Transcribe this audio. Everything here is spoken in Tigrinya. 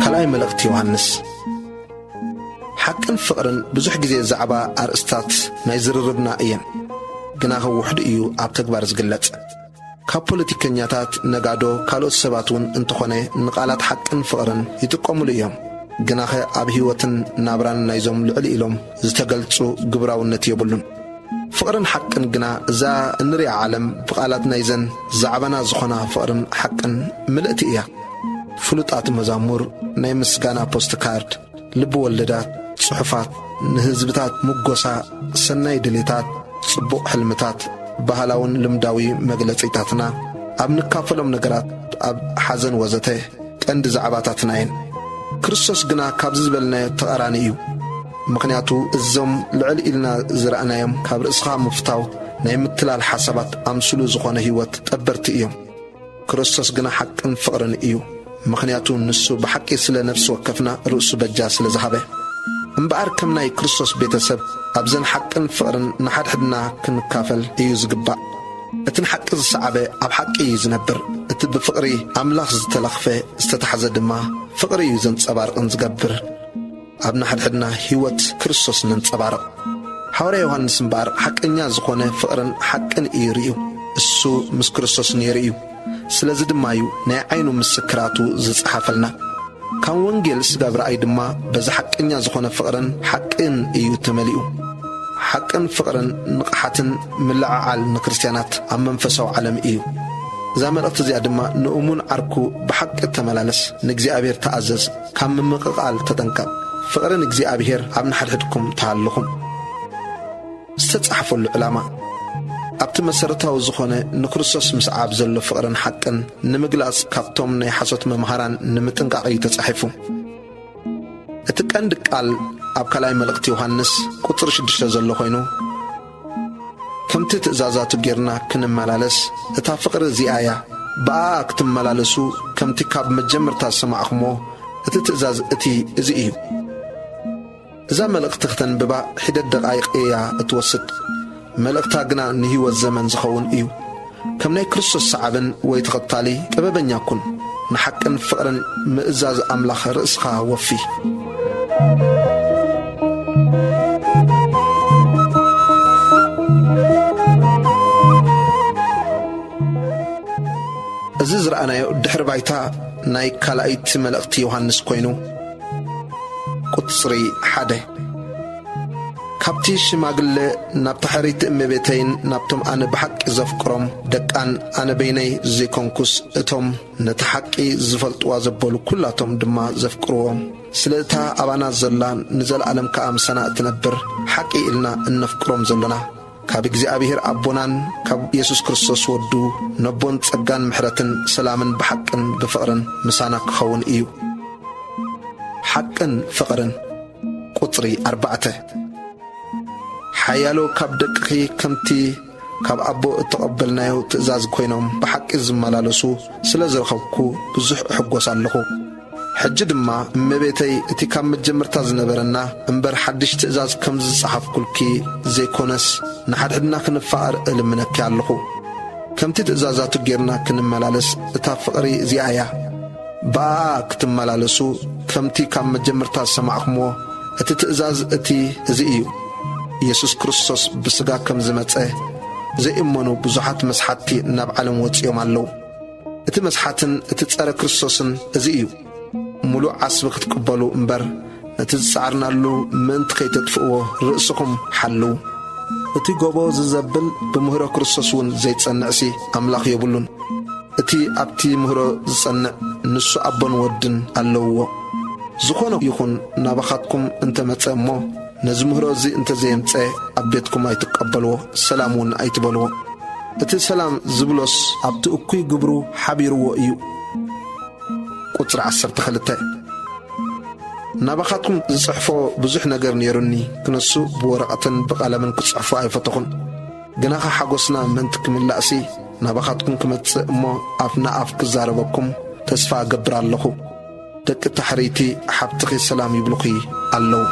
كلاي ملأخت يوحنس حقن فقرن بزح جزي زعبا أرستات نايزرربنا إيان جناها وحد إيو عب تكبار زقلت كابوليتيكنياتات نقادو كالو سباتون انتخوني نقالات حقن فقرن يتقوموا ليهم جناها عب هيوتن نابران نايزوم لعلي إلهم زتقلتسو قبراونت يبولون فقرن حقن جنا زا نري عالم بقالات نايزن زعبنا زخونا فقرن حقن ملأتي إياه فلوطات مزامور ناي مسغانا بوستكارد لب ولدات صحفات نهزبتات مغوسا سناي دليتات صبوق حلمتات بهلاون لمداوي مغلصيتاتنا اب نكافلم نغرات اب حزن وزته قند زعباتاتناين ክርስቶስ ግና ካብ ዝበልናዮ ተቃራኒ እዩ ምክንያቱ እዞም ልዕል ኢልና ዝረአናዮም ካብ ርእስኻ ምፍታው ናይ ምትላል ሓሳባት ኣምስሉ ዝኾነ ህይወት ጠበርቲ እዮም ክርስቶስ ግና ሓቅን ፍቅርን እዩ ምክንያቱ ንሱ በሐቂ ስለ ነፍስ ወከፍና ርእሱ በጃ ስለ ዝሃበ እምበኣር ከም ናይ ክርስቶስ ቤተሰብ ኣብዘን ሓቅን ፍቅርን ንሓድሕድና ክንካፈል እዩ ዝግባእ እትን ሓቂ ዝሰዓበ ኣብ ሓቂ እዩ ዝነብር እቲ ብፍቅሪ ኣምላኽ ዝተለኽፈ ዝተታሕዘ ድማ ፍቅሪ እዩ ዘንጸባርቕን ዝገብር ኣብ ንሓድሕድና ህይወት ክርስቶስ ነንጸባርቕ ሐዋርያ ዮሐንስ እምበኣር ሓቀኛ ዝኾነ ፍቅርን ሓቅን እዩ ርዩ እሱ ምስ ክርስቶስ ነይሩ እዩ ስለዚህ ድማ እዩ ናይ ዓይኑ ምስክራቱ ዝጽሓፈልና ካብ ወንጌል ስጋብራይ ድማ በዛ ሓቀኛ ዝኾነ ፍቅርን ሓቅን እዩ ተመሊኡ ሓቅን ፍቅርን ንቕሓትን ምልዓዓል ንክርስቲያናት ኣብ መንፈሳዊ ዓለም እዩ እዛ መልእኽቲ እዚኣ ድማ ንእሙን ዓርኩ ብሓቂ ተመላለስ ንእግዚአብሔር ተኣዘዝ ካብ ምምቕቓል ተጠንቀቕ ፍቅርን እግዚአብሔር ኣብ ንሓድሕድኩም ተሃልኹም ዝተጻሕፈሉ ዕላማ ኣብቲ መሰረታዊ ዝኾነ ንክርስቶስ ምስዓብ ዘሎ ፍቅርን ሓቅን ንምግላጽ ካብቶም ናይ ሓሶት መምሃራን ንምጥንቃቕ እዩ ተጻሒፉ እቲ ቀንዲ ቃል ኣብ ካልኣይ መልእኽቲ ዮሐንስ ቁጥር 6 ዘሎ ኮይኑ ከምቲ ትእዛዛቱ ጌርና ክንመላለስ እታ ፍቅሪ እዚኣ እያ በኣ ክትመላለሱ ከምቲ ካብ መጀመርታ ሰማዕኹሞ እቲ ትእዛዝ እቲ እዚ እዩ እዛ መልእኽቲ ክትንብባ ሒደት ደቓይቕ እያ እትወስድ መልእኽታ ግና ንህይወት ዘመን ዝኸውን እዩ ከም ናይ ክርስቶስ ሰዓብን ወይ ተኸታሊ ጥበበኛ ኩን ንሓቅን ፍቅርን ምእዛዝ ኣምላኽ ርእስኻ ወፊ እዚ ዝረአናዮ ድሕሪ ባይታ ናይ ካልኣይቲ መልእኽቲ ዮሐንስ ኮይኑ ቁጽሪ 1 ካብቲ ሽማግለ ናብ ተሕሪት እመቤተይን ናብቶም ኣነ ብሓቂ ዘፍቅሮም ደቃን ኣነ በይነይ ዘይኮንኩስ እቶም ነቲ ሓቂ ዝፈልጥዋ ዘበሉ ኩላቶም ድማ ዘፍቅርዎም ስለ እታ ኣባና ዘላ ንዘለዓለም ከዓ ምሳና እትነብር ሓቂ ኢልና እነፍቅሮም ዘለና ካብ እግዚአብሔር ኣቦናን ካብ ኢየሱስ ክርስቶስ ወዱ ነቦን ጸጋን ምሕረትን ሰላምን ብሓቅን ብፍቅርን ምሳና ክኸውን እዩ ሓቅን ፍቅርን ቁጽሪ 4 ሓያሎ ካብ ደቅኺ ከምቲ ካብ ኣቦ እተቐበልናዮ ትእዛዝ ኮይኖም ብሓቂ ዝመላለሱ ስለ ዝረኸብኩ ብዙሕ እሕጐስ ኣለኹ ሕጂ ድማ እመቤተይ እቲ ካብ መጀመርታ ዝነበረና እምበር ሓድሽ ትእዛዝ ከም ዝጸሓፍኩልኪ ዘይኮነስ ንሓድሕድና ክንፋቐር እልምነኪ ኣለኹ ከምቲ ትእዛዛቱ ጌርና ክንመላለስ እታ ፍቕሪ እዚኣ እያ በኣ ክትመላለሱ ከምቲ ካብ መጀመርታ ዝሰማዕኹሞ እቲ ትእዛዝ እቲ እዚ እዩ ኢየሱስ ክርስቶስ ብስጋ ከም ዝመጸ ዘይእመኑ ብዙሓት መስሓቲ ናብ ዓለም ወፂኦም ኣለዉ እቲ መስሓትን እቲ ጸረ ክርስቶስን እዚ እዩ ሙሉእ ዓስቢ ክትቅበሉ እምበር ነቲ ዝጻዕርናሉ ምእንቲ ከይተጥፍእዎ ርእስኹም ሓልው እቲ ጎቦ ዝዘብል ብምህሮ ክርስቶስ እውን ዘይጸንዕሲ ኣምላኽ የብሉን እቲ ኣብቲ ምህሮ ዝጸንዕ ንሱ ኣቦን ወድን ኣለውዎ ዝኾነ ይኹን ናባኻትኩም እንተመጸ እሞ ነዚ ምህሮ እዚ እንተዘየምፀ ኣብ ቤትኩም ኣይትቀበልዎ ሰላም እውን ኣይትበልዎ እቲ ሰላም ዝብሎስ ኣብቲ እኩይ ግብሩ ሓቢርዎ እዩ ቁጽሪ 12 ናባኻትኩም ዝጽሕፎ ብዙሕ ነገር ነይሩኒ ክነሱ ብወረቐትን ብቐለምን ክጽሕፎ ኣይፈተኹን ግናኻ ሓጐስና ምእንቲ ክምላእሲ ናባኻትኩም ክመጽእ እሞ ኣፍና ኣፍ ክዛረበኩም ተስፋ እገብር ኣለኹ። ደቂ ተሕሪቲ ሓብትኺ ሰላም ይብልኹ ኣለዉ።